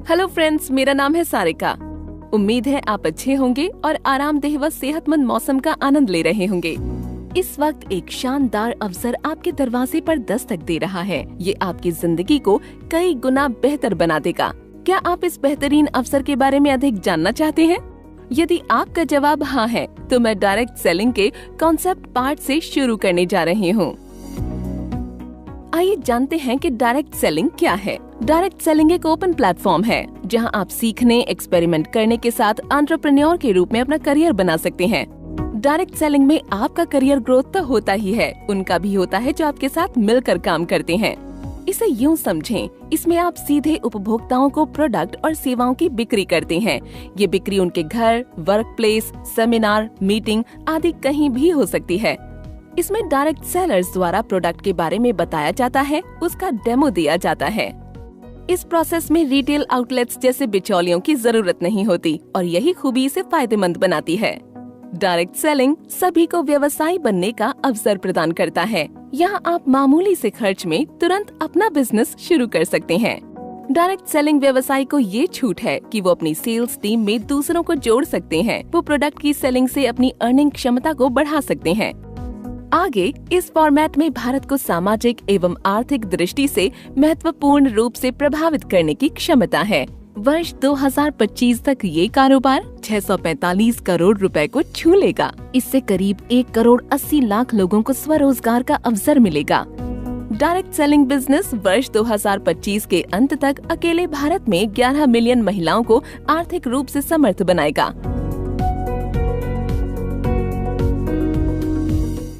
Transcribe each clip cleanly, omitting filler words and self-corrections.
Hello friends, मेरा नाम है सारिका। उम्मीद है आप अच्छे होंगे और आरामदेह व सेहतमंद मौसम का आनंद ले रहे होंगे। इस वक्त एक शानदार अवसर आपके दरवाजे पर दस्तक दे रहा है। ये आपकी जिंदगी को कई गुना बेहतर बना देगा। क्या आप इस बेहतरीन अवसर के बारे में अधिक जानना चाहते हैं? यदि आपका जवाब हाँ है, तो मैं डायरेक्ट सेलिंग के कॉन्सेप्ट पार्ट से शुरू करने जा रही हूँ। आइए जानते हैं कि डायरेक्ट सेलिंग क्या है। डायरेक्ट सेलिंग एक ओपन प्लेटफॉर्म है जहां आप सीखने, एक्सपेरिमेंट करने के साथ एंटरप्रेन्योर के रूप में अपना करियर बना सकते हैं। डायरेक्ट सेलिंग में आपका करियर ग्रोथ तो होता ही है, उनका भी होता है जो आपके साथ मिलकर काम करते हैं। इसे यूं समझें, इसमें आप सीधे उपभोक्ताओं को प्रोडक्ट और सेवाओं की बिक्री करते हैं। ये बिक्री उनके घर, वर्क प्लेस, सेमिनार, मीटिंग आदि कहीं भी हो सकती है। इसमें डायरेक्ट सेलर्स द्वारा प्रोडक्ट के बारे में बताया जाता है, उसका डेमो दिया जाता है। इस प्रोसेस में रिटेल आउटलेट्स जैसे बिचौलियों की जरूरत नहीं होती और यही खूबी इसे फायदेमंद बनाती है। डायरेक्ट सेलिंग सभी को व्यवसायी बनने का अवसर प्रदान करता है। यहाँ आप मामूली से खर्च में तुरंत अपना बिजनेस शुरू कर सकते हैं। डायरेक्ट सेलिंग व्यवसायी को ये छूट है कि वो अपनी सेल्स टीम में दूसरों को जोड़ सकते हैं। वो प्रोडक्ट की सेलिंग से अपनी अर्निंग क्षमता को बढ़ा सकते हैं। आगे इस फॉर्मेट में भारत को सामाजिक एवं आर्थिक दृष्टि से महत्वपूर्ण रूप से प्रभावित करने की क्षमता है। वर्ष 2025 तक ये कारोबार 645 करोड़ रुपए को छू लेगा। इससे करीब 1 करोड़ 80 लाख लोगों को स्वरोजगार का अवसर मिलेगा। डायरेक्ट सेलिंग बिजनेस वर्ष 2025 के अंत तक अकेले भारत में 11 मिलियन महिलाओं को आर्थिक रूप से समर्थ बनाएगा।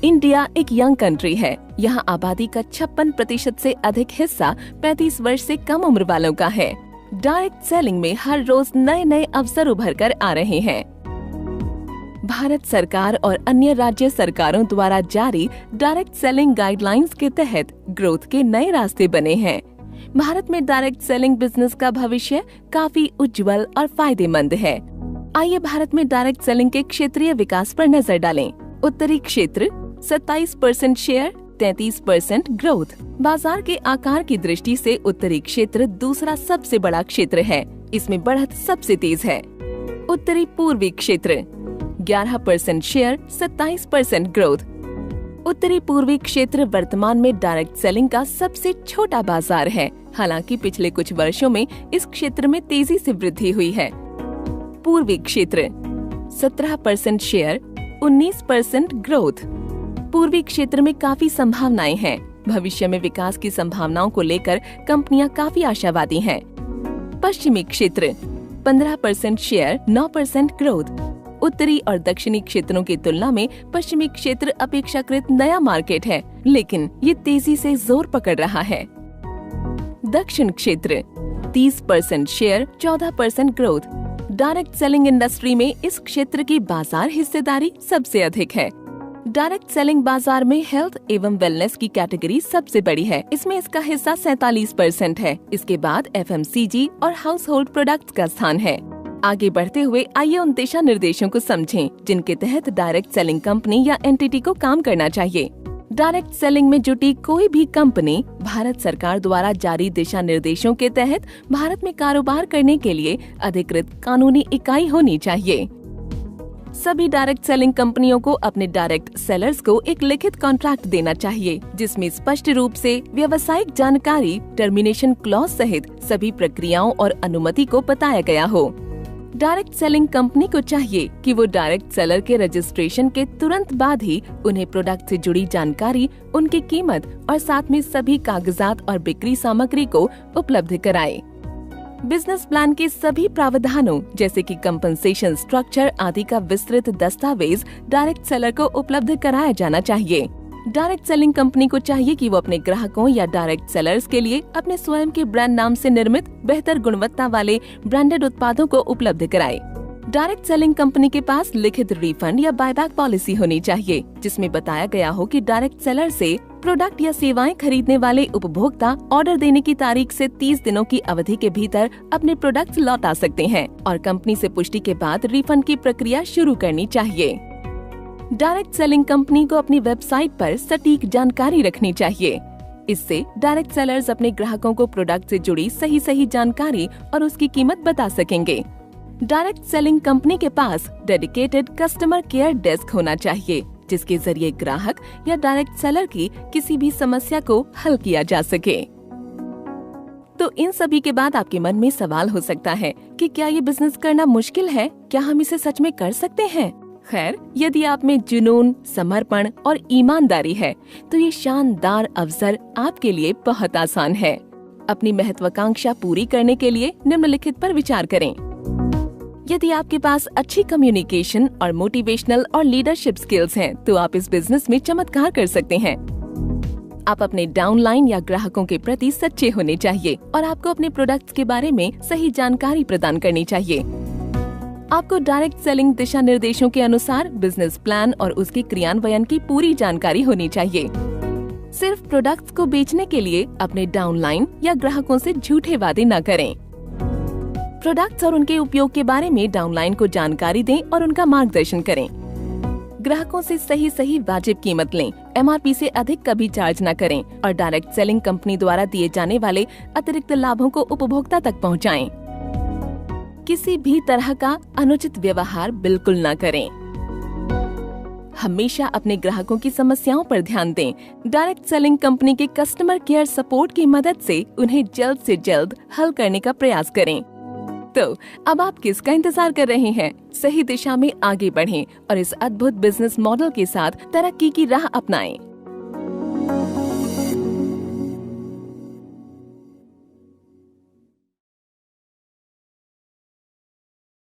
इंडिया एक यंग कंट्री है। यहाँ आबादी का 56% से अधिक हिस्सा 35 वर्ष से कम उम्र वालों का है। डायरेक्ट सेलिंग में हर रोज नए नए अवसर उभर कर आ रहे हैं। भारत सरकार और अन्य राज्य सरकारों द्वारा जारी डायरेक्ट सेलिंग गाइडलाइंस के तहत ग्रोथ के नए रास्ते बने हैं। भारत में डायरेक्ट सेलिंग बिजनेस का भविष्य काफी उज्जवल और फायदेमंद है। आइए भारत में डायरेक्ट सेलिंग के क्षेत्रीय विकास पर नजर डालें। उत्तरी क्षेत्र 27% शेयर, 33% ग्रोथ। बाजार के आकार की दृष्टि से उत्तरी क्षेत्र दूसरा सबसे बड़ा क्षेत्र है। इसमें बढ़त सबसे तेज है। उत्तरी पूर्वी क्षेत्र 11% शेयर, 27% ग्रोथ। उत्तरी पूर्वी क्षेत्र वर्तमान में डायरेक्ट सेलिंग का सबसे छोटा बाजार है। हालांकि पिछले कुछ वर्षों में इस क्षेत्र में तेजी से वृद्धि हुई है। पूर्वी क्षेत्र 17% शेयर, 19% ग्रोथ। पूर्वी क्षेत्र में काफी संभावनाएं हैं। भविष्य में विकास की संभावनाओं को लेकर कंपनियां काफी आशावादी हैं। पश्चिमी क्षेत्र 15% शेयर, 9% ग्रोथ। उत्तरी और दक्षिणी क्षेत्रों की तुलना में पश्चिमी क्षेत्र अपेक्षाकृत नया मार्केट है, लेकिन ये तेजी से जोर पकड़ रहा है। दक्षिण क्षेत्र 30% share, 14% growth. Direct selling industry में इस क्षेत्र की बाजार हिस्सेदारी सबसे अधिक है। डायरेक्ट सेलिंग बाजार में हेल्थ एवं वेलनेस की कैटेगरी सबसे बड़ी है। इसमें इसका हिस्सा 47% है। इसके बाद FMCG और हाउस होल्ड प्रोडक्ट्स का स्थान है। आगे बढ़ते हुए आइए उन दिशा निर्देशों को समझें जिनके तहत डायरेक्ट सेलिंग कंपनी या एंटिटी को काम करना चाहिए। डायरेक्ट सेलिंग में जुटी कोई भी कंपनी भारत सरकार द्वारा जारी दिशा निर्देशों के तहत भारत में कारोबार करने के लिए अधिकृत कानूनी इकाई होनी चाहिए। सभी डायरेक्ट सेलिंग कंपनियों को अपने डायरेक्ट सेलर्स को एक लिखित कॉन्ट्रैक्ट देना चाहिए, जिसमें स्पष्ट रूप से व्यावसायिक जानकारी, टर्मिनेशन क्लॉज सहित सभी प्रक्रियाओं और अनुमति को बताया गया हो। डायरेक्ट सेलिंग कंपनी को चाहिए कि वो डायरेक्ट सेलर के रजिस्ट्रेशन के तुरंत बाद ही उन्हें प्रोडक्ट से जुड़ी जानकारी, उनकी कीमत और साथ में सभी कागजात और बिक्री सामग्री को उपलब्ध कराए। बिजनेस प्लान के सभी प्रावधानों जैसे कि कंपनसेशन स्ट्रक्चर आदि का विस्तृत दस्तावेज डायरेक्ट सेलर को उपलब्ध कराया जाना चाहिए। डायरेक्ट सेलिंग कंपनी को चाहिए कि वो अपने ग्राहकों या डायरेक्ट सेलर्स के लिए अपने स्वयं के ब्रांड नाम से निर्मित बेहतर गुणवत्ता वाले ब्रांडेड उत्पादों को उपलब्ध कराए। डायरेक्ट सेलिंग कंपनी के पास लिखित रिफंड या बायबैक पॉलिसी होनी चाहिए, जिसमें बताया गया हो कि डायरेक्ट सेलर से प्रोडक्ट या सेवाएं खरीदने वाले उपभोक्ता ऑर्डर देने की तारीख से 30 दिनों की अवधि के भीतर अपने प्रोडक्ट लौटा सकते हैं और कंपनी से पुष्टि के बाद रिफंड की प्रक्रिया शुरू करनी चाहिए। डायरेक्ट सेलिंग कंपनी को अपनी वेबसाइट पर सटीक जानकारी रखनी चाहिए। इससे डायरेक्ट सेलर्स अपने ग्राहकों को प्रोडक्ट से जुड़ी सही जानकारी और उसकी कीमत बता सकेंगे। डायरेक्ट सेलिंग कंपनी के पास डेडिकेटेड कस्टमर केयर डेस्क होना चाहिए, जिसके जरिए ग्राहक या डायरेक्ट सेलर की किसी भी समस्या को हल किया जा सके। तो इन सभी के बाद आपके मन में सवाल हो सकता है कि क्या ये बिजनेस करना मुश्किल है? क्या हम इसे सच में कर सकते हैं? खैर, यदि आप में जुनून, समर्पण और ईमानदारी है तो ये शानदार अवसर आपके लिए बहुत आसान है। अपनी महत्वाकांक्षा पूरी करने के लिए निम्नलिखित पर विचार करें। यदि आपके पास अच्छी कम्युनिकेशन और मोटिवेशनल और लीडरशिप स्किल्स हैं, तो आप इस बिजनेस में चमत्कार कर सकते हैं। आप अपने डाउनलाइन या ग्राहकों के प्रति सच्चे होने चाहिए और आपको अपने प्रोडक्ट्स के बारे में सही जानकारी प्रदान करनी चाहिए। आपको डायरेक्ट सेलिंग दिशा निर्देशों के अनुसार बिजनेस प्लान और उसके क्रियान्वयन की पूरी जानकारी होनी चाहिए। सिर्फ प्रोडक्ट्स को बेचने के लिए अपने डाउनलाइन या ग्राहकों से झूठे वादे न करें। प्रोडक्ट्स और उनके उपयोग के बारे में डाउनलाइन को जानकारी दें और उनका मार्गदर्शन करें। ग्राहकों से सही वाजिब कीमत लें, MRP से अधिक कभी चार्ज न करें और डायरेक्ट सेलिंग कंपनी द्वारा दिए जाने वाले अतिरिक्त लाभों को उपभोक्ता तक पहुंचाएं। किसी भी तरह का अनुचित व्यवहार बिल्कुल न करें। हमेशा अपने ग्राहकों की समस्याओं पर ध्यान दें। डायरेक्ट सेलिंग कंपनी के कस्टमर केयर सपोर्ट की मदद से उन्हें जल्द से जल्द हल करने का प्रयास करें। तो अब आप किसका इंतजार कर रहे हैं? सही दिशा में आगे बढ़ें और इस अद्भुत बिजनेस मॉडल के साथ तरक्की की राह अपनाएं।